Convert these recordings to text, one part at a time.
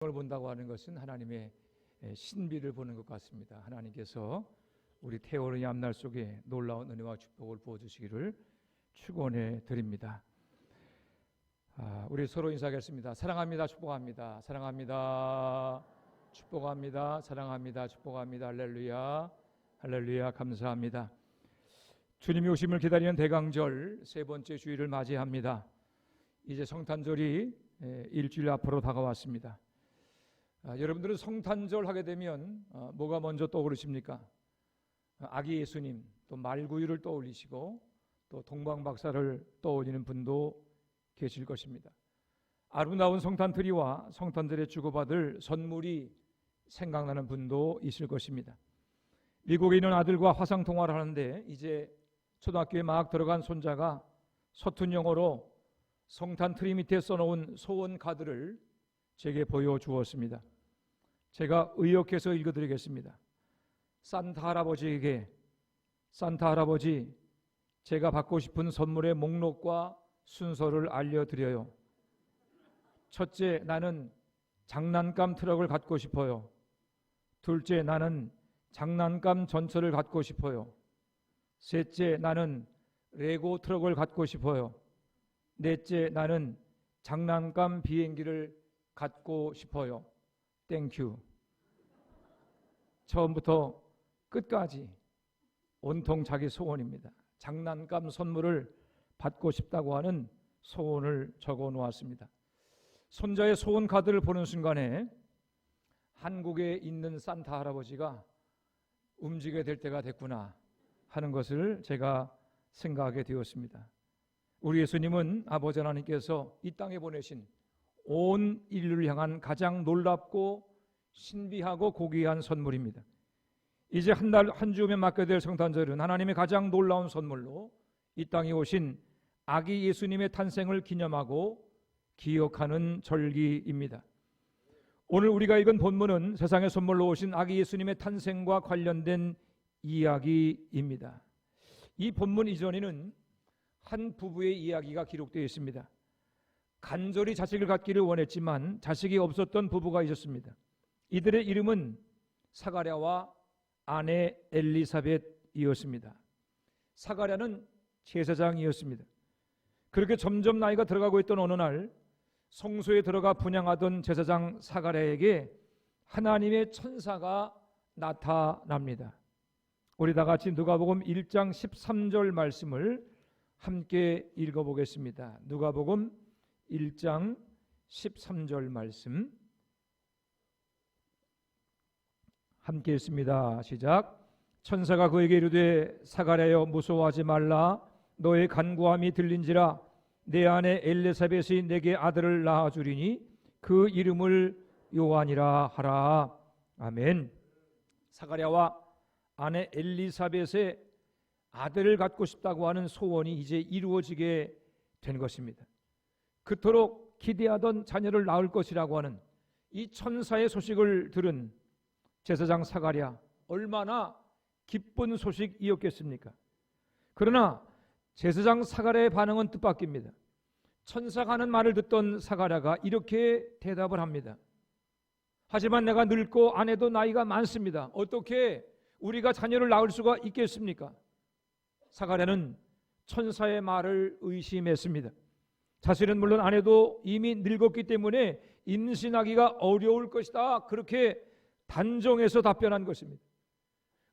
을 본다고 하는 것은 하나님의 신비를 보는 것 같습니다. 하나님께서 우리 태어의 앞날 속에 놀라운 은혜와 축복을 부어주시기를 축원해 드립니다. 우리 서로 인사하겠습니다. 사랑합니다. 축복합니다. 사랑합니다. 축복합니다. 사랑합니다. 축복합니다. 할렐루야. 할렐루야. 감사합니다. 주님이 오심을 기다리는 대강절 세 번째 주일을 맞이합니다. 이제 성탄절이 일주일 앞으로 다가왔습니다. 여러분들은 성탄절 하게 되면 뭐가 먼저 떠오르십니까? 아기 예수님, 또 말구유를 떠올리시고 또 동방박사를 떠올리는 분도 계실 것입니다. 아름다운 성탄트리와 성탄절에 주고받을 선물이 생각나는 분도 있을 것입니다. 미국에 있는 아들과 화상통화를 하는데 이제 초등학교에 막 들어간 손자가 서툰 영어로 성탄트리 밑에 써놓은 소원 카드를 제게 보여주었습니다. 제가 의역해서 읽어드리겠습니다. 산타 할아버지에게, 산타 할아버지, 제가 받고 싶은 선물의 목록과 순서를 알려드려요. 첫째, 나는 장난감 트럭을 갖고 싶어요. 둘째, 나는 장난감 전철을 갖고 싶어요. 셋째, 나는 레고 트럭을 갖고 싶어요. 넷째, 나는 장난감 비행기를 갖고 싶어요. 땡큐. 처음부터 끝까지 온통 자기 소원입니다. 장난감 선물을 받고 싶다고 하는 소원을 적어 놓았습니다. 손자의 소원 카드를 보는 순간에 한국에 있는 산타 할아버지가 움직여야 될 때가 됐구나 하는 것을 제가 생각하게 되었습니다. 우리 예수님은 아버지 하나님께서 이 땅에 보내신 온 인류를 향한 가장 놀랍고 신비하고 고귀한 선물입니다. 이제 한 주음에 맞게 될 성탄절은 하나님의 가장 놀라운 선물로 이 땅에 오신 아기 예수님의 탄생을 기념하고 기억하는 절기입니다. 오늘 우리가 읽은 본문은 세상의 선물로 오신 아기 예수님의 탄생과 관련된 이야기입니다. 이 본문 이전에는 한 부부의 이야기가 기록되어 있습니다. 간절히 자식을 갖기를 원했지만 자식이 없었던 부부가 있었습니다. 이들의 이름은 사가랴와 아내 엘리사벳이었습니다. 사가랴는 제사장이었습니다. 그렇게 점점 나이가 들어가고 있던 어느 날 성소에 들어가 분향하던 제사장 사가랴에게 하나님의 천사가 나타납니다. 우리 다 같이 누가복음 1장 13절 말씀을 함께 읽어보겠습니다. 누가복음 1장 13절 말씀 함께 읽습니다. 시작. 천사가 그에게 이르되 사가랴여 무서워하지 말라. 너의 간구함이 들린지라. 내 아내 엘리사벳이 내게 아들을 낳아주리니 그 이름을 요한이라 하라. 아멘. 사가랴와 아내 엘리사벳의 아들을 갖고 싶다고 하는 소원이 이제 이루어지게 된 것입니다. 그토록 기대하던 자녀를 낳을 것이라고 하는 이 천사의 소식을 들은 제사장 사가랴, 얼마나 기쁜 소식이었겠습니까? 그러나 제사장 사가랴의 반응은 뜻밖입니다. 천사가 하는 말을 듣던 사가랴가 이렇게 대답을 합니다. 하지만 내가 늙고 아내도 나이가 많습니다. 어떻게 우리가 자녀를 낳을 수가 있겠습니까? 사가랴는 천사의 말을 의심했습니다. 자신은 물론 아내도 이미 늙었기 때문에 임신하기가 어려울 것이다. 그렇게 단정해서 답변한 것입니다.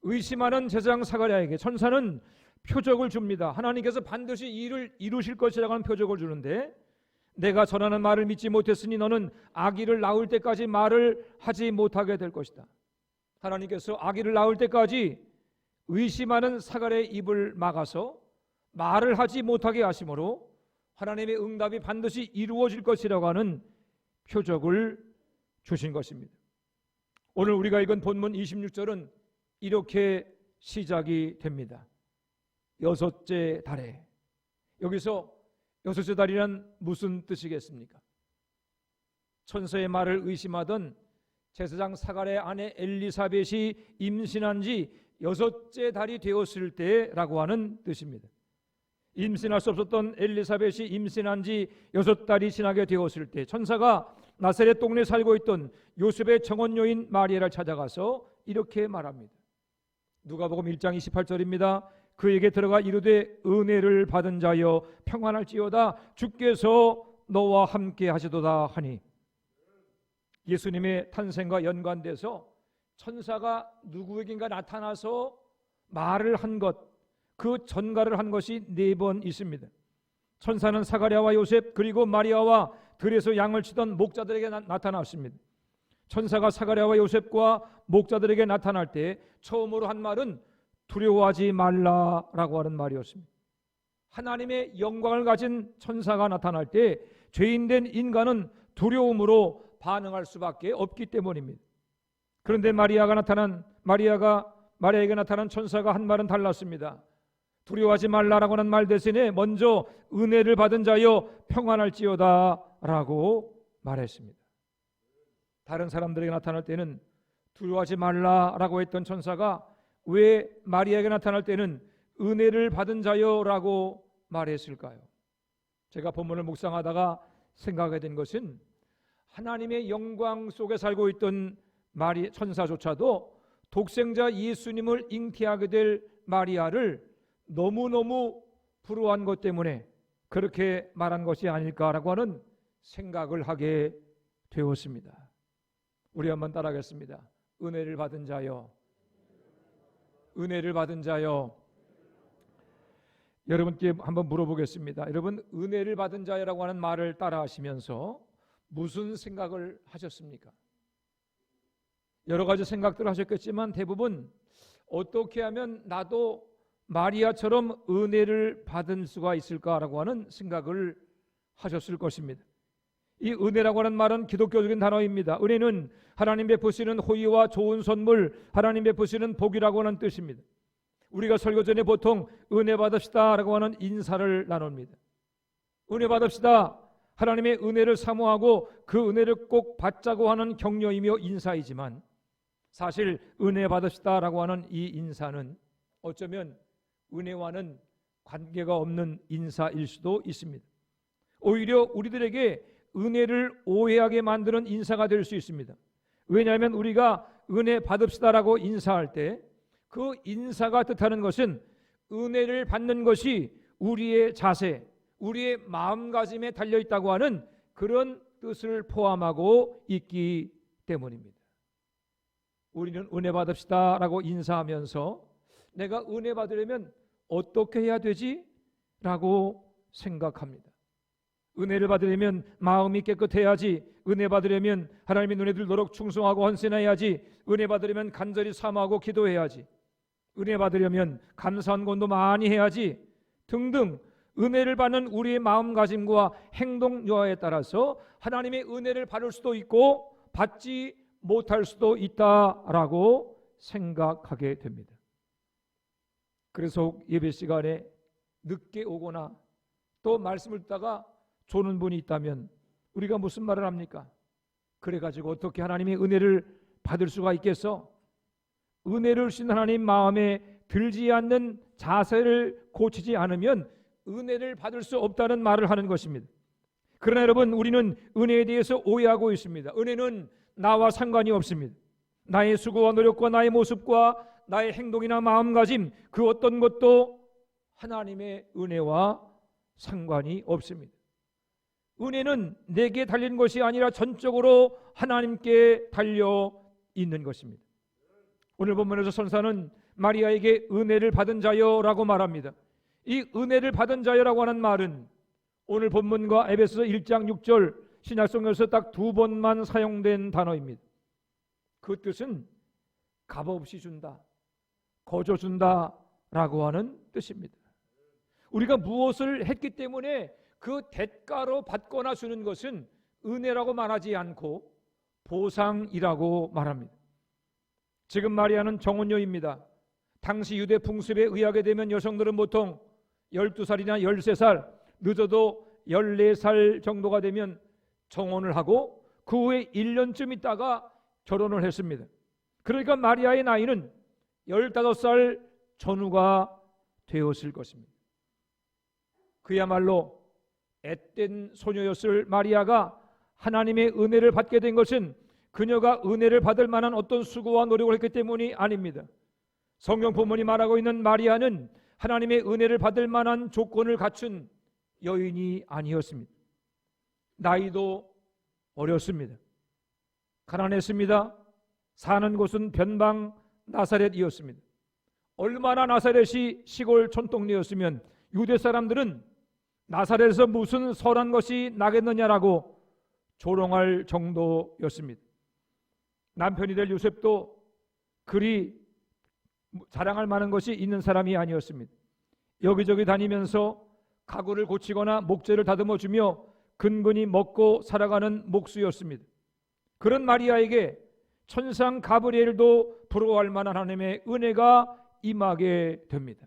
의심하는 제사장 사가랴에게 천사는 표적을 줍니다. 하나님께서 반드시 이 일을 이루실 것이라고 하는 표적을 주는데, 내가 전하는 말을 믿지 못했으니 너는 아기를 낳을 때까지 말을 하지 못하게 될 것이다. 하나님께서 아기를 낳을 때까지 의심하는 사가랴의 입을 막아서 말을 하지 못하게 하심으로 하나님의 응답이 반드시 이루어질 것이라고 하는 표적을 주신 것입니다. 오늘 우리가 읽은 본문 26절은 이렇게 시작이 됩니다. 여섯째 달에. 여기서 여섯째 달이란 무슨 뜻이겠습니까? 천사의 말을 의심하던 제사장 사가랴의 아내 엘리사벳이 임신한 지 여섯째 달이 되었을 때라고 하는 뜻입니다. 임신할 수 없었던 엘리사벳이 임신한 지 6달이 지나게 되었을 때 천사가 나사렛 동네에 살고 있던 요셉의 정원녀인 마리아를 찾아가서 이렇게 말합니다. 누가복음 1장 28절입니다. 그에게 들어가 이르되 은혜를 받은 자여 평안할지어다 주께서 너와 함께 하시도다 하니, 예수님의 탄생과 연관돼서 천사가 누구에겐가 나타나서 말을 한 것, 그 전가를 한 것이 4번 있습니다. 천사는 사가랴와 요셉 그리고 마리아와 들에서 양을 치던 목자들에게 나타났습니다. 천사가 사가랴와 요셉과 목자들에게 나타날 때 처음으로 한 말은 두려워하지 말라라고 하는 말이었습니다. 하나님의 영광을 가진 천사가 나타날 때 죄인된 인간은 두려움으로 반응할 수밖에 없기 때문입니다. 그런데 마리아에게 나타난 천사가 한 말은 달랐습니다. 두려워하지 말라라고 하는 말 대신에 먼저 은혜를 받은 자여 평안할지어다 라고 말했습니다. 다른 사람들에게 나타날 때는 두려워하지 말라라고 했던 천사가 왜 마리아에게 나타날 때는 은혜를 받은 자여 라고 말했을까요? 제가 본문을 묵상하다가 생각하게 된 것은 하나님의 영광 속에 살고 있던 천사조차도 독생자 예수님을 잉태하게 될 마리아를 너무너무 부러워한 것 때문에 그렇게 말한 것이 아닐까라고 하는 생각을 하게 되었습니다. 우리 한번 따라하겠습니다. 은혜를 받은 자여, 은혜를 받은 자여. 여러분께 한번 물어보겠습니다. 여러분, 은혜를 받은 자여라고 하는 말을 따라하시면서 무슨 생각을 하셨습니까? 여러 가지 생각들을 하셨겠지만 대부분 어떻게 하면 나도 마리아처럼 은혜를 받을 수가 있을까라고 하는 생각을 하셨을 것입니다. 이 은혜라고 하는 말은 기독교적인 단어입니다. 은혜는 하나님 베푸시는 호의와 좋은 선물, 하나님 베푸시는 복이라고 하는 뜻입니다. 우리가 설교 전에 보통 은혜 받읍시다라고 하는 인사를 나눕니다. 은혜 받읍시다, 하나님의 은혜를 사모하고 그 은혜를 꼭 받자고 하는 격려이며 인사이지만, 사실 은혜 받읍시다라고 하는 이 인사는 어쩌면 은혜와는 관계가 없는 인사일 수도 있습니다. 오히려 우리들에게 은혜를 오해하게 만드는 인사가 될 수 있습니다. 왜냐하면 우리가 은혜 받읍시다라고 인사할 때 그 인사가 뜻하는 것은 은혜를 받는 것이 우리의 자세, 우리의 마음가짐에 달려있다고 하는 그런 뜻을 포함하고 있기 때문입니다. 우리는 은혜 받읍시다라고 인사하면서 내가 은혜 받으려면 어떻게 해야 되지? 라고 생각합니다. 은혜를 받으려면 마음이 깨끗해야지, 은혜 받으려면 하나님의 눈에 들도록 충성하고 헌신해야지, 은혜 받으려면 간절히 사모하고 기도해야지, 은혜 받으려면 감사한 권도 많이 해야지 등등, 은혜를 받는 우리의 마음가짐과 행동 여하에 따라서 하나님의 은혜를 받을 수도 있고 받지 못할 수도 있다라고 생각하게 됩니다. 그래서 예배 시간에 늦게 오거나 또 말씀을 듣다가 조는 분이 있다면 우리가 무슨 말을 합니까? 그래가지고 어떻게 하나님의 은혜를 받을 수가 있겠어? 은혜를 주신 하나님 마음에 들지 않는 자세를 고치지 않으면 은혜를 받을 수 없다는 말을 하는 것입니다. 그러나 여러분, 우리는 은혜에 대해서 오해하고 있습니다. 은혜는 나와 상관이 없습니다. 나의 수고와 노력과 나의 모습과 나의 행동이나 마음가짐, 그 어떤 것도 하나님의 은혜와 상관이 없습니다. 은혜는 내게 달린 것이 아니라 전적으로 하나님께 달려 있는 것입니다. 오늘 본문에서 천사는 마리아에게 은혜를 받은 자여라고 말합니다. 이 은혜를 받은 자여라고 하는 말은 오늘 본문과 에베소서 1장 6절 신약성경에서 딱 2번만 사용된 단어입니다. 그 뜻은 값없이 준다, 거저 준다 라고 하는 뜻입니다. 우리가 무엇을 했기 때문에 그 대가로 받거나 주는 것은 은혜라고 말하지 않고 보상이라고 말합니다. 지금 마리아는 정혼녀입니다. 당시 유대 풍습에 의하게 되면 여성들은 보통 12살이나 13살, 늦어도 14살 정도가 되면 정혼을 하고 그 후에 1년쯤 있다가 결혼을 했습니다. 그러니까 마리아의 나이는 15살 전후가 되었을 것입니다. 그야말로 앳된 소녀였을 마리아가 하나님의 은혜를 받게 된 것은 그녀가 은혜를 받을 만한 어떤 수고와 노력을 했기 때문이 아닙니다. 성경 본문이 말하고 있는 마리아는 하나님의 은혜를 받을 만한 조건을 갖춘 여인이 아니었습니다. 나이도 어렸습니다. 가난했습니다. 사는 곳은 변방 나사렛이었습니다. 얼마나 나사렛이 시골 촌동네였으면 유대 사람들은 나사렛에서 무슨 선한 것이 나겠느냐라고 조롱할 정도였습니다. 남편이 될 요셉도 그리 자랑할 만한 것이 있는 사람이 아니었습니다. 여기저기 다니면서 가구를 고치거나 목재를 다듬어 주며 근근히 먹고 살아가는 목수였습니다. 그런 마리아에게 천상 가브리엘도 부러워할 만한 하나님의 은혜가 임하게 됩니다.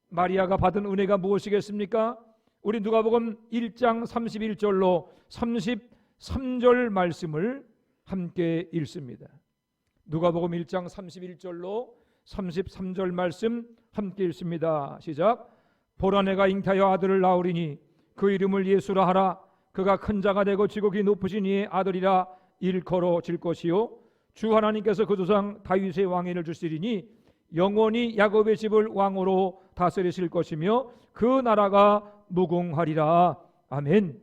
마리아가 받은 은혜가 무엇이겠습니까? 우리 누가복음 1장 31절로 33절 말씀을 함께 읽습니다. 누가복음 1장 31절로 33절 말씀 함께 읽습니다. 시작. 보라 내가 잉타여 아들을 낳으리니 그 이름을 예수라 하라. 그가 큰 자가 되고 지극히 높으신 이의 아들이라 일컬어질 것이요 주 하나님께서 그 조상 다윗의 왕위를 주시리니 영원히 야곱의 집을 왕으로 다스리실 것이며 그 나라가 무궁하리라. 아멘.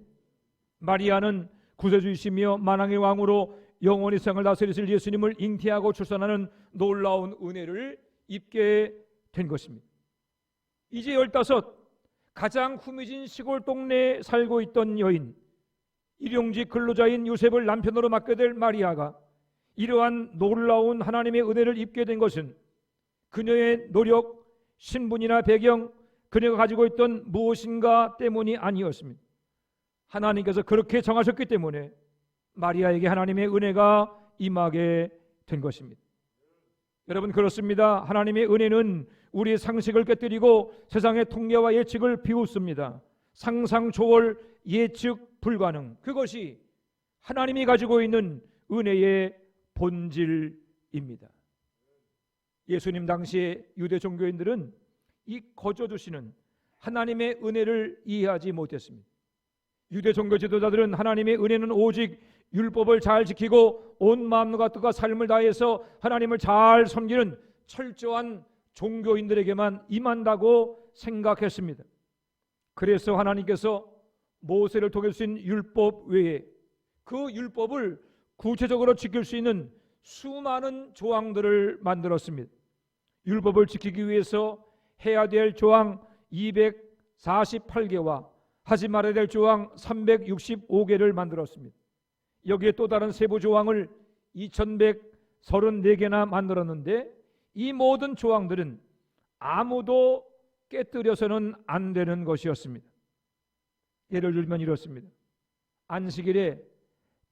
마리아는 구세주이시며 만왕의 왕으로 영원히 세상을 다스리실 예수님을 잉태하고 출산하는 놀라운 은혜를 입게 된 것입니다. 이제 15, 가장 후미진 시골 동네에 살고 있던 여인, 일용직 근로자인 요셉을 남편으로 맡게 될 마리아가 이러한 놀라운 하나님의 은혜를 입게 된 것은 그녀의 노력, 신분이나 배경, 그녀가 가지고 있던 무엇인가 때문이 아니었습니다. 하나님께서 그렇게 정하셨기 때문에 마리아에게 하나님의 은혜가 임하게 된 것입니다. 여러분, 그렇습니다. 하나님의 은혜는 우리의 상식을 깨뜨리고 세상의 통계와 예측을 비웃습니다. 상상 초월, 예측 불가능. 그것이 하나님이 가지고 있는 은혜의 본질입니다. 예수님 당시의 유대 종교인들은 이 거저주시는 하나님의 은혜를 이해하지 못했습니다. 유대 종교 지도자들은 하나님의 은혜는 오직 율법을 잘 지키고 온 마음과 뜻과 삶을 다해서 하나님을 잘 섬기는 철저한 종교인들에게만 임한다고 생각했습니다. 그래서 하나님께서 모세를 통해 주신 율법 외에 그 율법을 구체적으로 지킬 수 있는 수많은 조항들을 만들었습니다. 율법을 지키기 위해서 해야 될 조항 248개와 하지 말아야 될 조항 365개를 만들었습니다. 여기에 또 다른 세부 조항을 2134개나 만들었는데 이 모든 조항들은 아무도 깨뜨려서는 안 되는 것이었습니다. 예를 들면 이렇습니다. 안식일에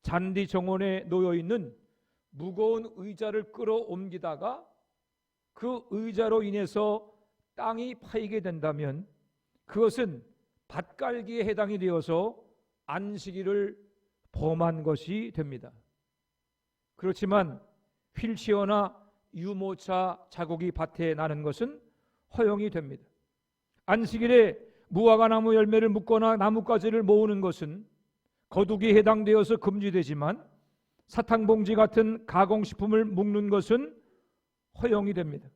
잔디 정원에 놓여 있는 무거운 의자를 끌어옮기다가 그 의자로 인해서 땅이 파이게 된다면 그것은 밭갈기에 해당이 되어서 안식일을 범한 것이 됩니다. 그렇지만 휠체어나 유모차 자국이 밭에 나는 것은 허용이 됩니다. 안식일에 무화과 나무 열매를 묻거나 나뭇가지를 모으는 것은 거두기에 해당되어서 금지되지만 사탕봉지 같은 가공식품을 묶는 것은 허용이 됩니다.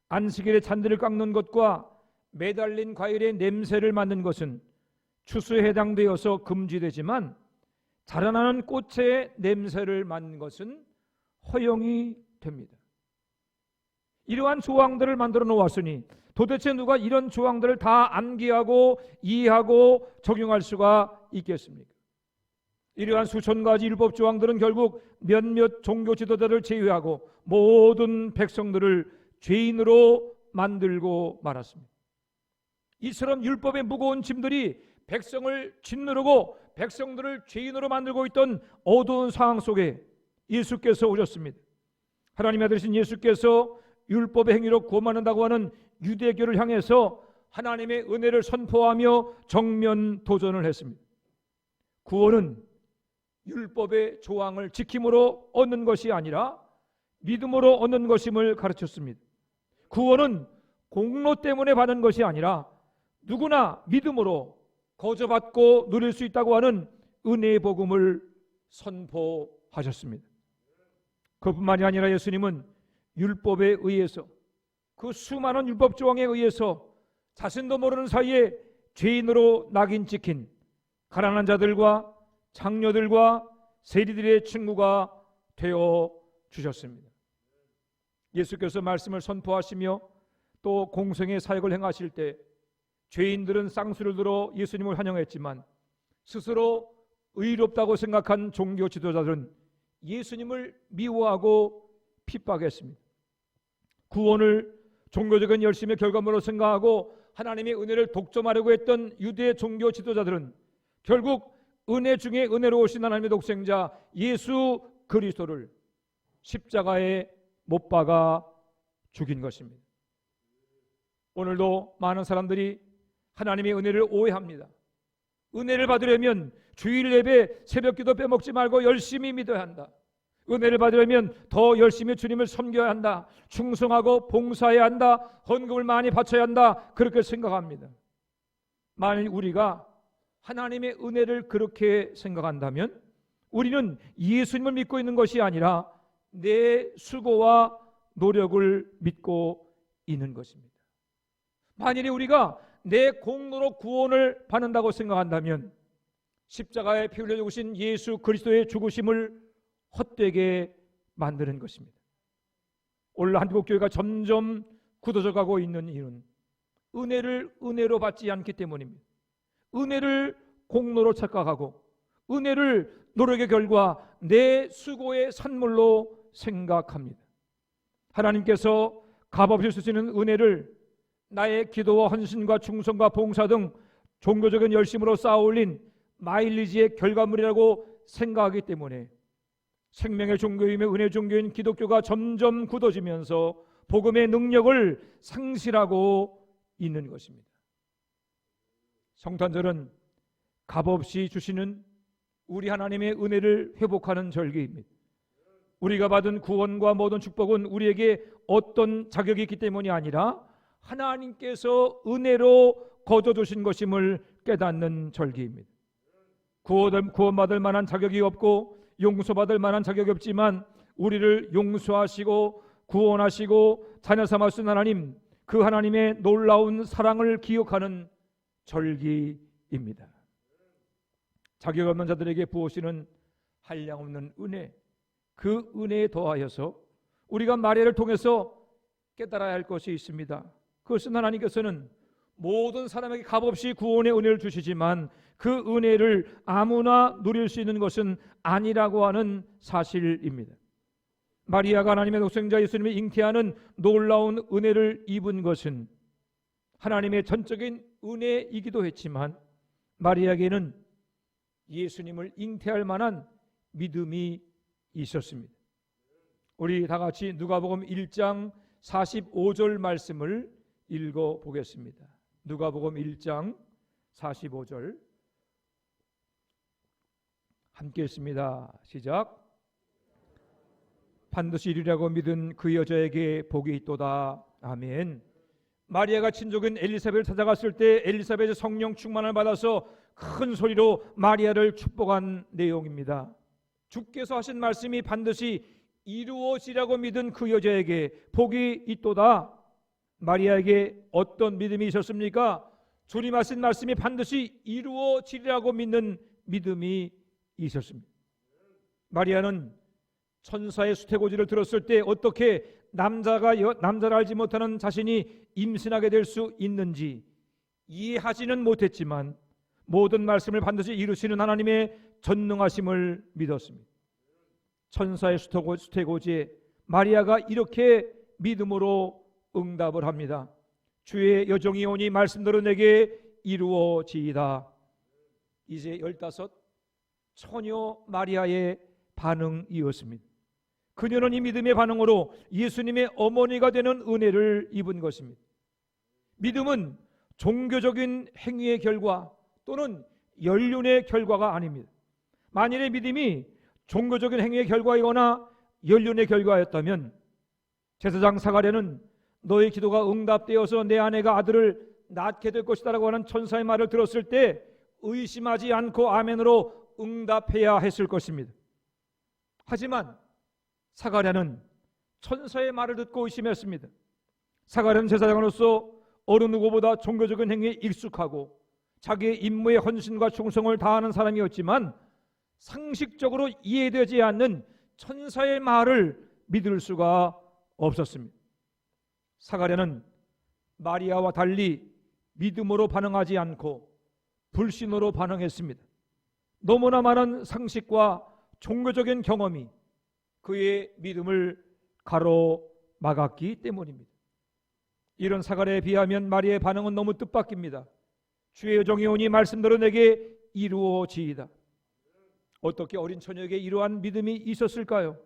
안식일에 잔디를 깎는 것과 매달린 과일의 냄새를 맡는 것은 추수에 해당되어서 금지되지만 자라나는 꽃의 냄새를 맡는 것은 허용이 됩니다. 이러한 조항들을 만들어 놓았으니 도대체 누가 이런 조항들을 다 암기하고 이해하고 적용할 수가 있겠습니까? 이러한 수천 가지 율법 조항들은 결국 몇몇 종교 지도자를 제외하고 모든 백성들을 죄인으로 만들고 말았습니다. 이처럼 율법의 무거운 짐들이 백성을 짓누르고 백성들을 죄인으로 만들고 있던 어두운 상황 속에 예수께서 오셨습니다. 하나님의 아들이신 예수께서 율법의 행위로 고만한다고 하는 유대교를 향해서 하나님의 은혜를 선포하며 정면 도전을 했습니다. 구원은 율법의 조항을 지킴으로 얻는 것이 아니라 믿음으로 얻는 것임을 가르쳤습니다. 구원은 공로 때문에 받는 것이 아니라 누구나 믿음으로 거저받고 누릴 수 있다고 하는 은혜의 복음을 선포하셨습니다. 그뿐만이 아니라 예수님은 율법에 의해서, 그 수많은 율법 조항에 의해서 자신도 모르는 사이에 죄인으로 낙인 찍힌 가난한 자들과 장녀들과 세리들의 친구가 되어 주셨습니다. 예수께서 말씀을 선포하시며 또 공생의 사역을 행하실 때 죄인들은 쌍수를 들어 예수님을 환영했지만 스스로 의롭다고 생각한 종교 지도자들은 예수님을 미워하고 핍박했습니다. 구원을 종교적인 열심의 결과물로 생각하고 하나님의 은혜를 독점하려고 했던 유대 종교 지도자들은 결국 은혜 중에 은혜로우신 하나님의 독생자 예수 그리스도를 십자가에 못 박아 죽인 것입니다. 오늘도 많은 사람들이 하나님의 은혜를 오해합니다. 은혜를 받으려면 주일 예배, 새벽 기도 빼먹지 말고 열심히 믿어야 한다. 은혜를 받으려면 더 열심히 주님을 섬겨야 한다. 충성하고 봉사해야 한다. 헌금을 많이 바쳐야 한다. 그렇게 생각합니다. 만일 우리가 하나님의 은혜를 그렇게 생각한다면 우리는 예수님을 믿고 있는 것이 아니라 내 수고와 노력을 믿고 있는 것입니다. 만일에 우리가 내 공로로 구원을 받는다고 생각한다면 십자가에 피 흘려 죽으신 예수 그리스도의 죽으심을 헛되게 만드는 것입니다. 오늘 한국교회가 점점 굳어져 가고 있는 이유는 은혜를 은혜로 받지 않기 때문입니다. 은혜를 공로로 착각하고 은혜를 노력의 결과 내 수고의 산물로 생각합니다. 하나님께서 값없이 주시는 은혜를 나의 기도와 헌신과 충성과 봉사 등 종교적인 열심으로 쌓아올린 마일리지의 결과물이라고 생각하기 때문에 생명의 종교이며 은혜 종교인 기독교가 점점 굳어지면서 복음의 능력을 상실하고 있는 것입니다. 성탄절은 값없이 주시는 우리 하나님의 은혜를 회복하는 절기입니다. 우리가 받은 구원과 모든 축복은 우리에게 어떤 자격이 있기 때문이 아니라 하나님께서 은혜로 거둬주신 것임을 깨닫는 절기입니다. 구원받을 만한 자격이 없고 용서받을 만한 자격이 없지만 우리를 용서하시고 구원하시고 자녀 삼으신 하나님, 그 하나님의 놀라운 사랑을 기억하는 절기입니다. 자격 없는 자들에게 부으시는 한량없는 은혜, 그 은혜에 더하여서 우리가 마리아를 통해서 깨달아야 할 것이 있습니다. 그것은 하나님께서는 모든 사람에게 값없이 구원의 은혜를 주시지만 그 은혜를 아무나 누릴 수 있는 것은 아니라고 하는 사실입니다. 마리아가 하나님의 독생자 예수님을 잉태하는 놀라운 은혜를 입은 것은 하나님의 전적인 은혜이기도 했지만 마리아에게는 예수님을 잉태할 만한 믿음이 있었습니다. 우리 다 같이 누가복음 1장 45절 말씀을 읽어보겠습니다. 누가복음 1장 45절 함께 읽습니다. 시작. 반드시 이루리라고 믿은 그 여자에게 복이 있도다. 아멘. 마리아가 친족인 엘리사벳을 찾아갔을 때 엘리사벳의 성령 충만을 받아서 큰 소리로 마리아를 축복한 내용입니다. 주께서 하신 말씀이 반드시 이루어지라고 믿은 그 여자에게 복이 있도다. 마리아에게 어떤 믿음이 있었습니까? 주님 하신 말씀이 반드시 이루어지리라고 믿는 믿음이 있었습니다. 마리아는 천사의 수태고지를 들었을 때 어떻게 남자를 알지 못하는 자신이 임신하게 될 수 있는지 이해하지는 못했지만 모든 말씀을 반드시 이루시는 하나님의 전능하심을 믿었습니다. 천사의 수태고지에 마리아가 이렇게 믿음으로 응답을 합니다. 주의 여종이 오니 말씀대로 내게 이루어지이다. 이제 15 처녀 마리아의 반응이었습니다. 그녀는 이 믿음의 반응으로 예수님의 어머니가 되는 은혜를 입은 것입니다. 믿음은 종교적인 행위의 결과 또는 연륜의 결과가 아닙니다. 만일의 믿음이 종교적인 행위의 결과이거나 연륜의 결과였다면 제사장 사가랴는 너의 기도가 응답되어서 내 아내가 아들을 낳게 될 것이다 라고 하는 천사의 말을 들었을 때 의심하지 않고 아멘으로 응답해야 했을 것입니다. 하지만 사가랴는 천사의 말을 듣고 의심했습니다. 사가랴는 제사장으로서 어느 누구보다 종교적인 행위에 익숙하고 자기의 임무에 헌신과 충성을 다하는 사람이었지만 상식적으로 이해되지 않는 천사의 말을 믿을 수가 없었습니다. 사가랴는 마리아와 달리 믿음으로 반응하지 않고 불신으로 반응했습니다. 너무나 많은 상식과 종교적인 경험이 그의 믿음을 가로막았기 때문입니다. 이런 사가랴에 비하면 마리아의 반응은 너무 뜻밖입니다. 주의 종이 오니 말씀대로 내게 이루어지이다. 어떻게 어린 처녀에게 이러한 믿음이 있었을까요?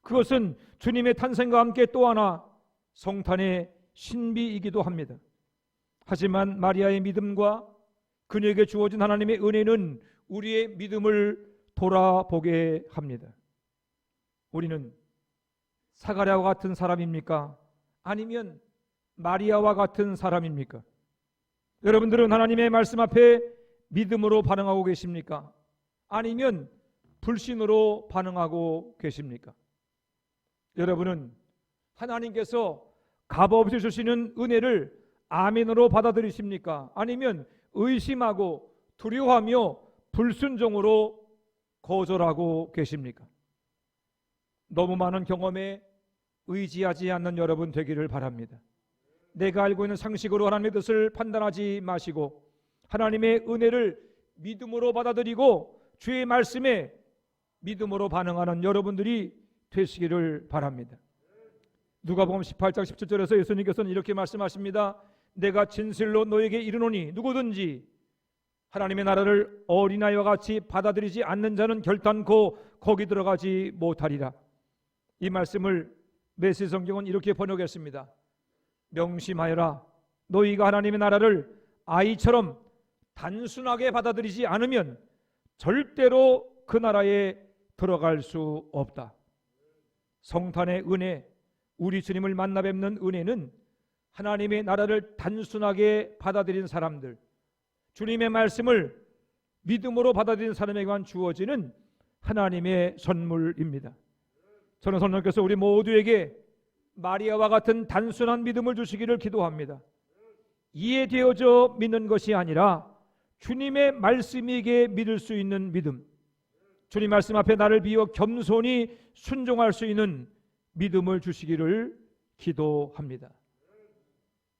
그것은 주님의 탄생과 함께 또 하나 성탄의 신비이기도 합니다. 하지만 마리아의 믿음과 그녀에게 주어진 하나님의 은혜는 우리의 믿음을 돌아보게 합니다. 우리는 사가랴와 같은 사람입니까? 아니면 마리아와 같은 사람입니까? 여러분들은 하나님의 말씀 앞에 믿음으로 반응하고 계십니까? 아니면 불신으로 반응하고 계십니까? 여러분은 하나님께서 값없이 주시는 은혜를 아멘으로 받아들이십니까? 아니면 의심하고 두려워하며 불순종으로 거절하고 계십니까? 너무 많은 경험에 의지하지 않는 여러분 되기를 바랍니다. 내가 알고 있는 상식으로 하나님의 뜻을 판단하지 마시고 하나님의 은혜를 믿음으로 받아들이고 주의 말씀에 믿음으로 반응하는 여러분들이 되시기를 바랍니다. 누가복음 18장 17절에서 예수님께서는 이렇게 말씀하십니다. 내가 진실로 너에게 이르노니 누구든지 하나님의 나라를 어린아이와 같이 받아들이지 않는 자는 결단코 거기 들어가지 못하리라. 이 말씀을 메시지 성경은 이렇게 번역했습니다. 명심하여라. 너희가 하나님의 나라를 아이처럼 단순하게 받아들이지 않으면 절대로 그 나라에 들어갈 수 없다. 성탄의 은혜, 우리 주님을 만나 뵙는 은혜는 하나님의 나라를 단순하게 받아들인 사람들, 주님의 말씀을 믿음으로 받아들인 사람에게만 주어지는 하나님의 선물입니다. 저는 성령께서 우리 모두에게 마리아와 같은 단순한 믿음을 주시기를 기도합니다. 이해되어져 믿는 것이 아니라 주님의 말씀이기에 믿을 수 있는 믿음, 주님 말씀 앞에 나를 비워 겸손히 순종할 수 있는 믿음을 주시기를 기도합니다.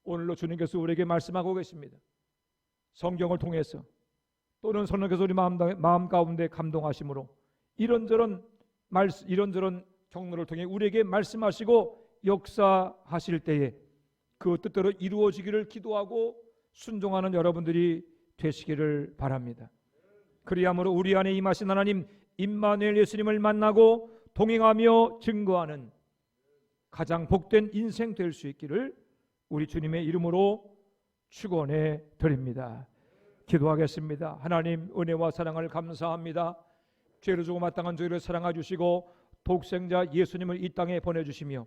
오늘도 주님께서 우리에게 말씀하고 계십니다. 성경을 통해서 또는 성령께서 우리 마음 가운데 감동하심으로 이런저런 경로를 통해 우리에게 말씀하시고 역사하실 때에 그 뜻대로 이루어지기를 기도하고 순종하는 여러분들이 되시기를 바랍니다. 그리함으로 우리 안에 임하신 하나님 임마누엘 예수님을 만나고 동행하며 증거하는 가장 복된 인생 될 수 있기를 우리 주님의 이름으로 축원해 드립니다. 기도하겠습니다. 하나님 은혜와 사랑을 감사합니다. 죄를 주고 마땅한 저희를 사랑해 주시고 독생자 예수님을 이 땅에 보내주시며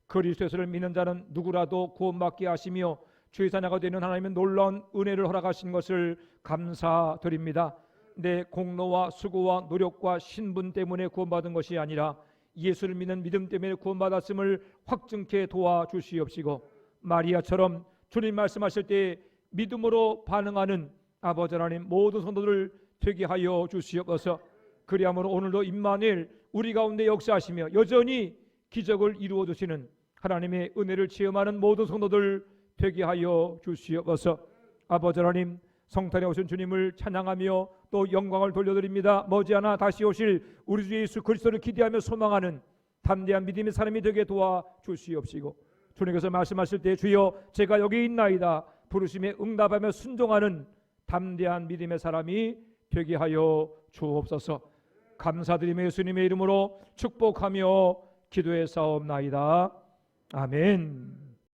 그리스도 예수를 믿는 자는 누구라도 구원받게 하시며 주의 자녀가 되는 하나님의 놀라운 은혜를 허락하신 것을 감사드립니다. 내 공로와 수고와 노력과 신분 때문에 구원받은 것이 아니라 예수를 믿는 믿음 때문에 구원받았음을 확증케 도와주시옵시고 마리아처럼 주님 말씀하실 때 믿음으로 반응하는 아버지 하나님 모든 성도들 되게 하여 주시옵소서. 그리함으로 오늘도 임마누엘 우리 가운데 역사하시며 여전히 기적을 이루어 주시는 하나님의 은혜를 체험하는 모든 성도들 되게 하여 주시옵소서. 아버지 하나님 성탄에 오신 주님을 찬양하며 또 영광을 돌려드립니다. 머지않아 다시 오실 우리 주 예수 그리스도를 기대하며 소망하는 담대한 믿음의 사람이 되게 도와주시옵시고 주님께서 말씀하실 때 주여 제가 여기 있나이다 부르심에 응답하며 순종하는 담대한 믿음의 사람이 되게 하여 주옵소서. 감사드리며 예수님의 이름으로 축복하며 기도해 사옵나이다. 아멘.